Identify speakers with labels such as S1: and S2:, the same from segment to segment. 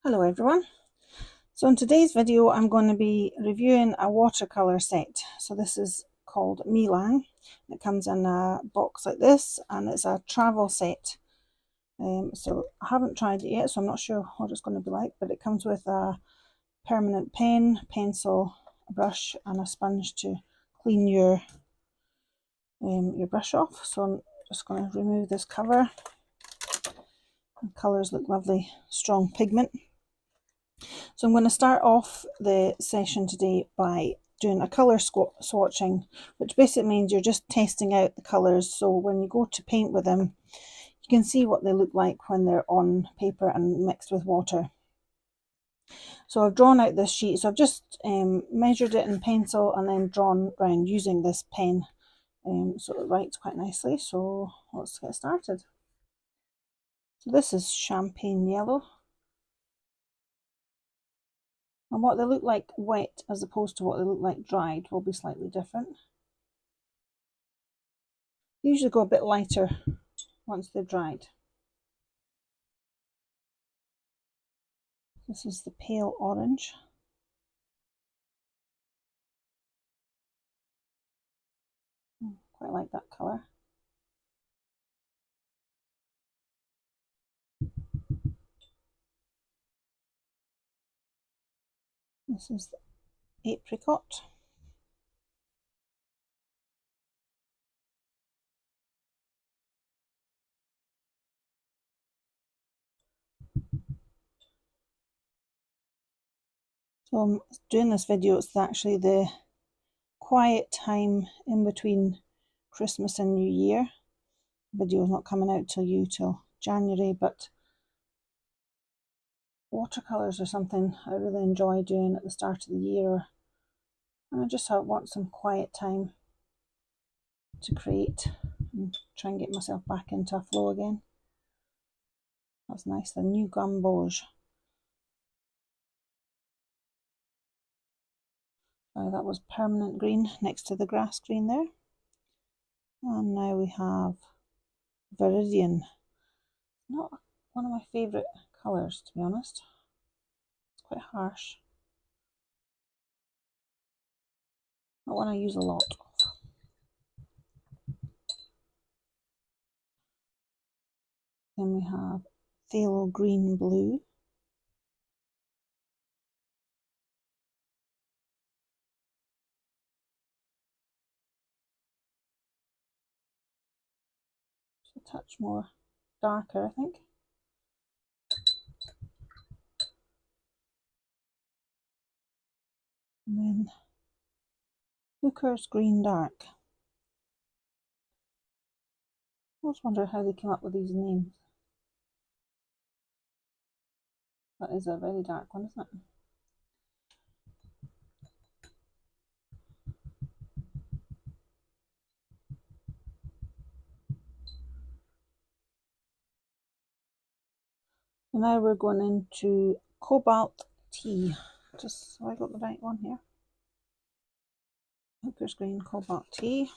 S1: Hello everyone. So in today's video I'm going to be reviewing a watercolour set. So this is called Meiliang. It comes in a box like this and it's a travel set. So I haven't tried it yet, so I'm not sure what it's going to be like, but it comes with a permanent pen, pencil, a brush and a sponge to clean your brush off. So I'm just going to remove this cover. The colours look lovely, strong pigment. So I'm going to start off the session today by doing a colour swatching, which basically means you're just testing out the colours, so when you go to paint with them you can see what they look like when they're on paper and mixed with water. So I've drawn out this sheet, so I've just measured it in pencil and then drawn around using this pen, so it writes quite nicely. So let's get started. So this is champagne yellow. And what they look like wet as opposed to what they look like dried will be slightly different. They usually go a bit lighter once they're dried. This is the pale orange. Quite like that colour. This is the apricot. So I'm doing this video, it's actually the quiet time in between Christmas and New Year. The video is not coming out till January, but watercolours are something I really enjoy doing at the start of the year, and I just want some quiet time to create and try and get myself back into a flow again. That's nice, the new gamboge. That was permanent green next to the grass green there. And now we have Viridian. Not one of my favourite colours, to be honest. It's quite harsh. Not one I use a lot of. Then we have phthalo green blue. Just a touch more darker, I think. And then Hooker's green dark. I always wonder how they came up with these names. That is a very dark one, isn't it? So now we're going into cobalt tea. Just so I got the right one here. Hooker's green cobalt tea.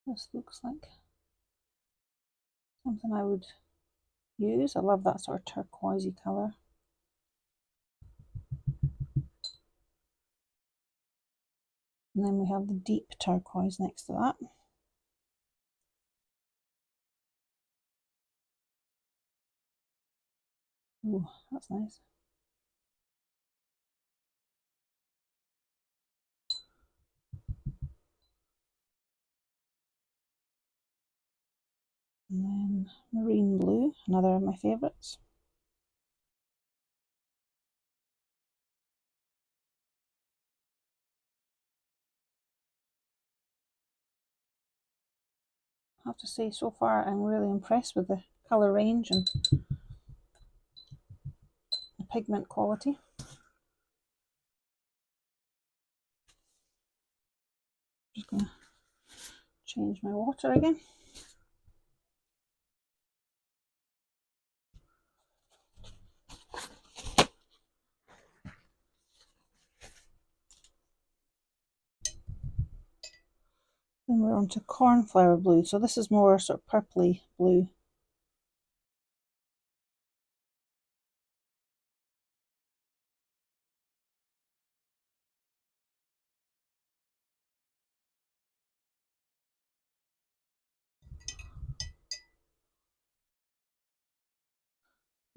S1: This looks like something I would use. I love that sort of turquoisey colour. And then we have the deep turquoise next to that. Ooh, that's nice. And then marine blue, another of my favourites. I have to say, so far I'm really impressed with the colour range and the pigment quality. Just going to change my water again. Then we're on to cornflower blue. So this is more sort of purpley blue.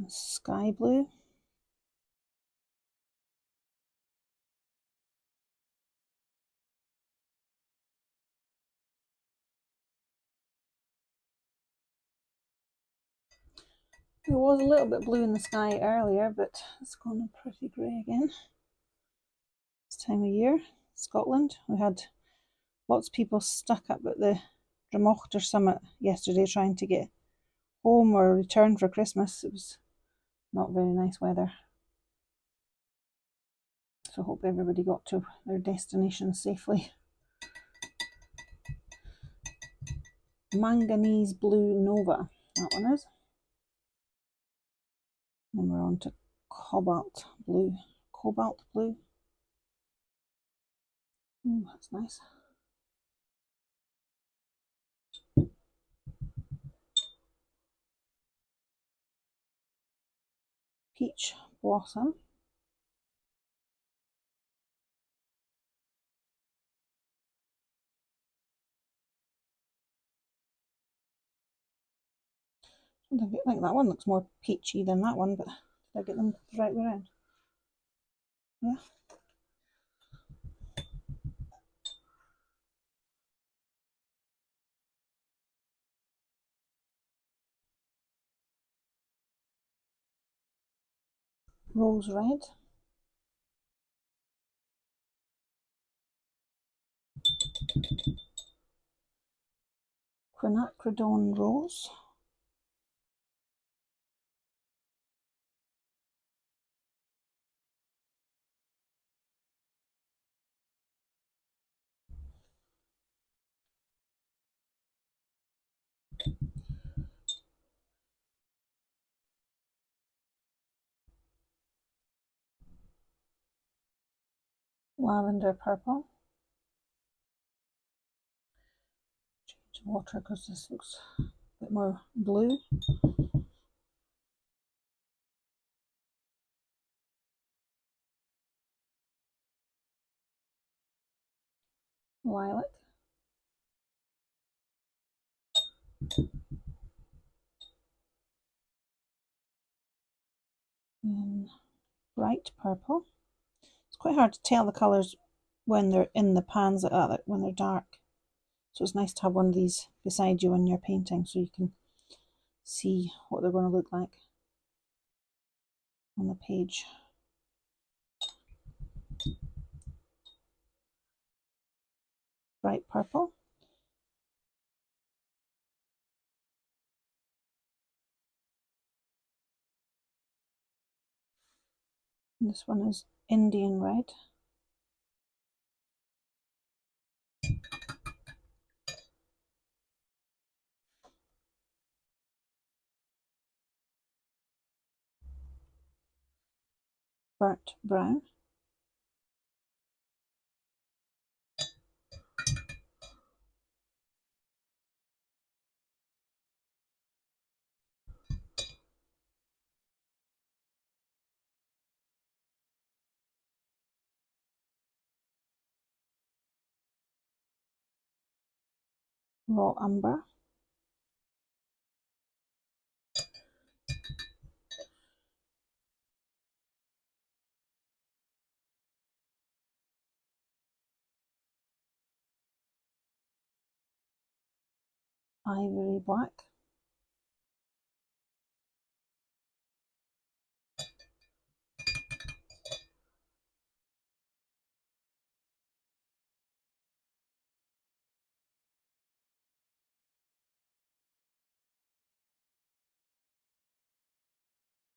S1: Sky blue. There was a little bit blue in the sky earlier, but it's gone pretty grey again. This time of year, Scotland, we had lots of people stuck up at the Dramochter summit yesterday trying to get home or return for Christmas. It was not very nice weather. So I hope everybody got to their destination safely. Manganese blue Nova, that one is. Then we're on to cobalt blue. Cobalt blue. Ooh, that's nice. Peach blossom. I think that one looks more peachy than that one, but did I get them the right way around? Yeah. Rose red. Quinacridone rose. Lavender purple. Change the water because this looks a bit more blue. Lilac. And bright purple. It's quite hard to tell the colours when they're in the pans like that, when they're dark. So it's nice to have one of these beside you when you're painting so you can see what they're going to look like on the page. Bright purple. And this one is Indian red. Burnt brown. Raw umber. Ivory black.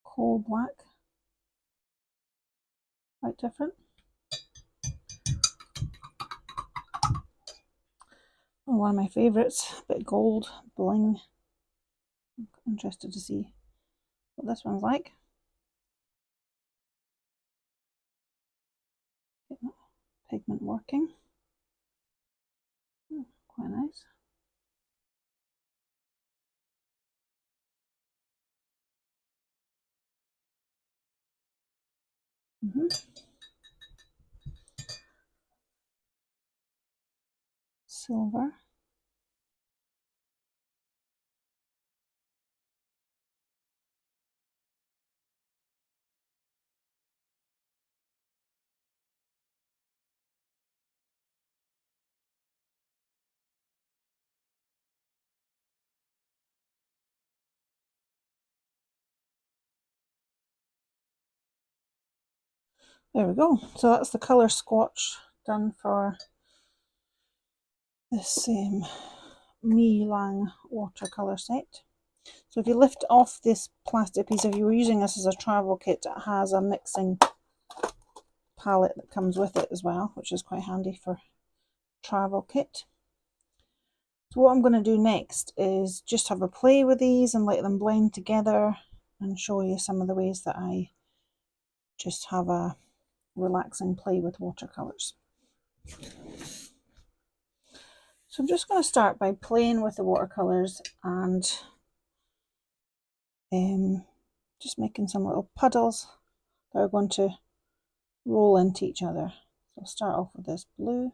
S1: Coal black. Quite different. Oh, one of my favourites, a bit gold bling. I'm interested to see what this one's like. Get that pigment working. quite nice. Silver. There we go. So that's the colour swatch done for this Meiliang watercolour set. So if you lift off this plastic piece, if you were using this as a travel kit, it has a mixing palette that comes with it as well, which is quite handy for travel kit. So what I'm going to do next is just have a play with these and let them blend together and show you some of the ways that I just have a relaxing play with watercolours. So I'm just going to start by playing with the watercolours and just making some little puddles that are going to roll into each other. So I'll start off with this blue.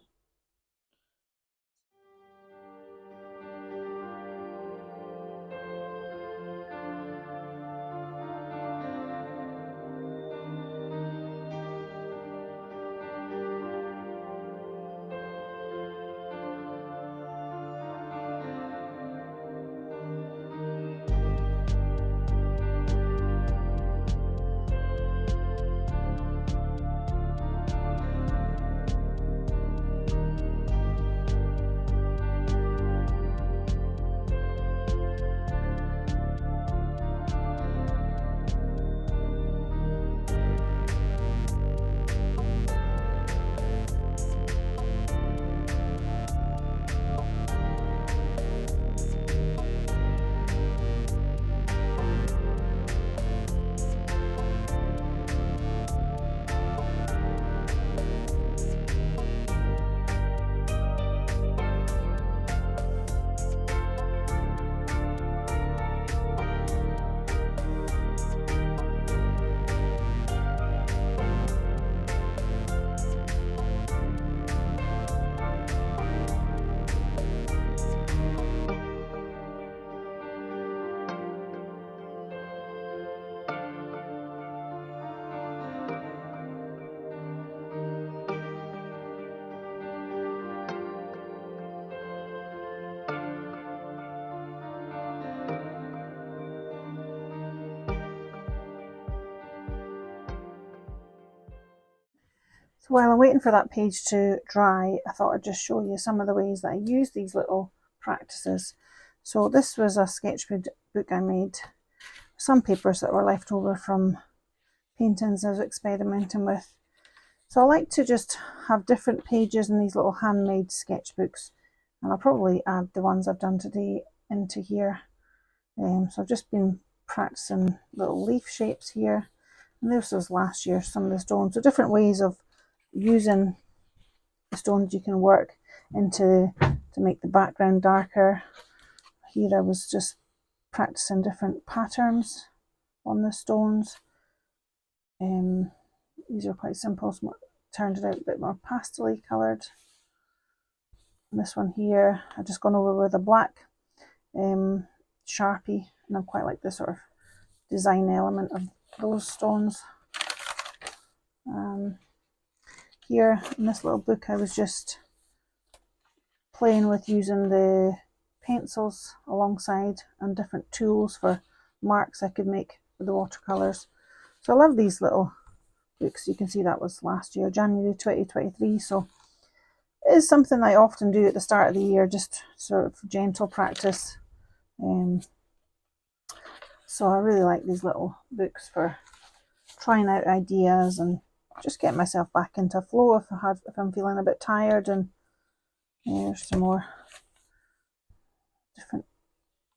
S1: So while I'm waiting for that page to dry, I thought I'd just show you some of the ways that I use these little practices. So this was a sketchbook I made, some papers that were left over from paintings I was experimenting with. So I like to just have different pages in these little handmade sketchbooks, and I'll probably add the ones I've done today into here. So I've just been practicing little leaf shapes here, and this was last year, some of the stones. So different ways of using the stones you can work into to make the background darker. Here I was just practicing different patterns on the stones. These are quite simple, so turned it out a bit more pastel-y coloured. And this one here, I've just gone over with a black Sharpie, and I quite like the sort of design element of those stones. Here in this little book, I was just playing with using the pencils alongside and different tools for marks I could make with the watercolours. So I love these little books. You can see that was last year, January 2023. So it is something I often do at the start of the year, just sort of gentle practice. So I really like these little books for trying out ideas and just get myself back into flow if I'm feeling a bit tired. And there's some more different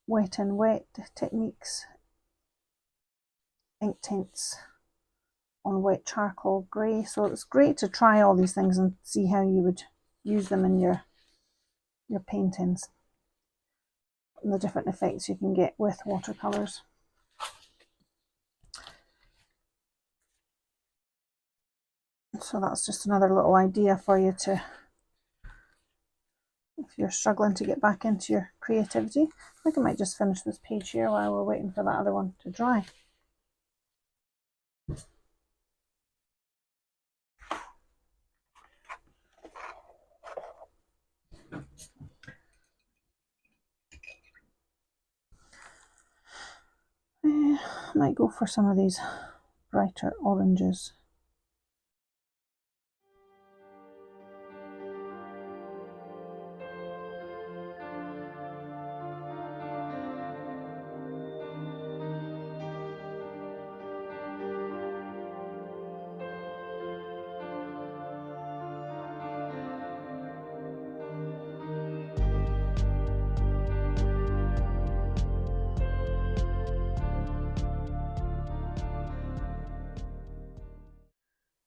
S1: wet and wet techniques, ink tints on wet charcoal grey. So it's great to try all these things and see how you would use them in your your paintings and the different effects you can get with watercolours. So that's just another little idea for you to, if you're struggling to get back into your creativity. I think I might just finish this page here while we're waiting for that other one to dry. I might go for some of these brighter oranges.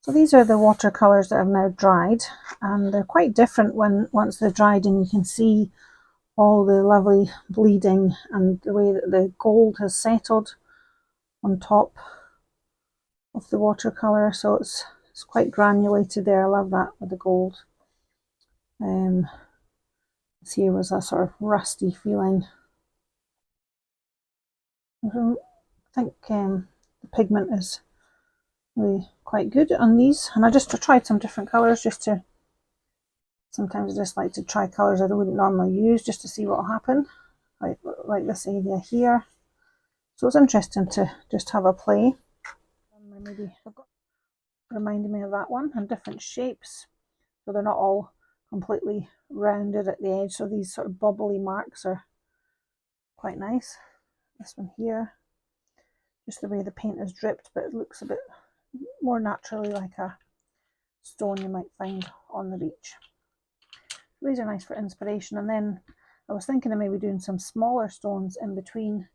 S1: So these are the watercolours that have now dried, and they're quite different once they're dried, and you can see all the lovely bleeding and the way that the gold has settled on top of the watercolour. So it's quite granulated there. I love that with the gold. This here was a sort of rusty feeling. I think the pigment is really quite good on these, and I tried some different colours just to, sometimes I just like to try colours I wouldn't normally use just to see what will happen, like this area here. So it's interesting to just have a play. Maybe reminded me of that one, and different shapes, so they're not all completely rounded at the edge, so these sort of bubbly marks are quite nice. This one here, just the way the paint is dripped, but it looks a bit more naturally like a stone you might find on the beach. These are nice for inspiration. And then I was thinking of maybe doing some smaller stones in between.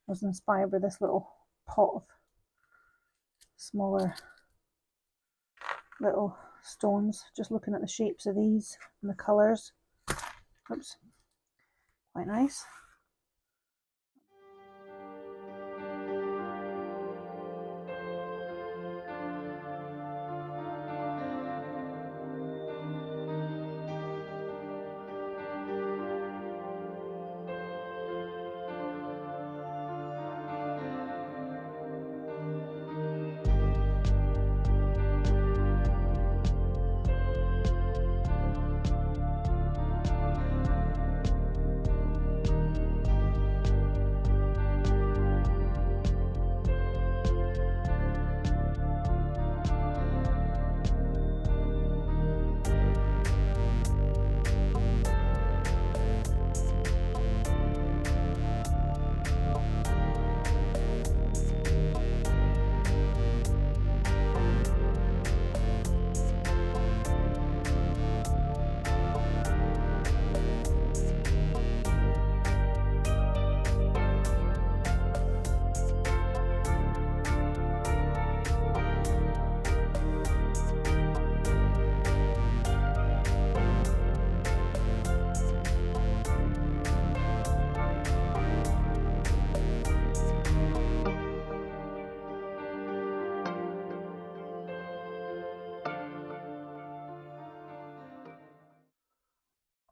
S1: I was inspired by this little pot of smaller little stones, just looking at the shapes of these and the colours. Oops, quite nice.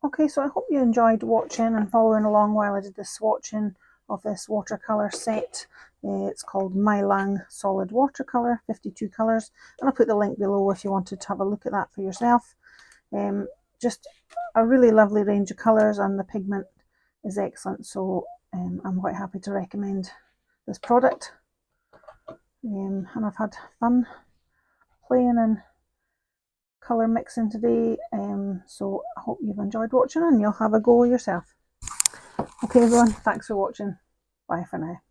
S1: Okay, so I hope you enjoyed watching and following along while I did the swatching of this watercolour set. It's called Meiliang Solid Watercolour, 52 colours, and I'll put the link below if you wanted to have a look at that for yourself. Just a really lovely range of colours, and the pigment is excellent, so I'm quite happy to recommend this product. And I've had fun playing and colour mixing today, so I hope you've enjoyed watching and you'll have a go yourself. Okay everyone, thanks for watching. Bye for now.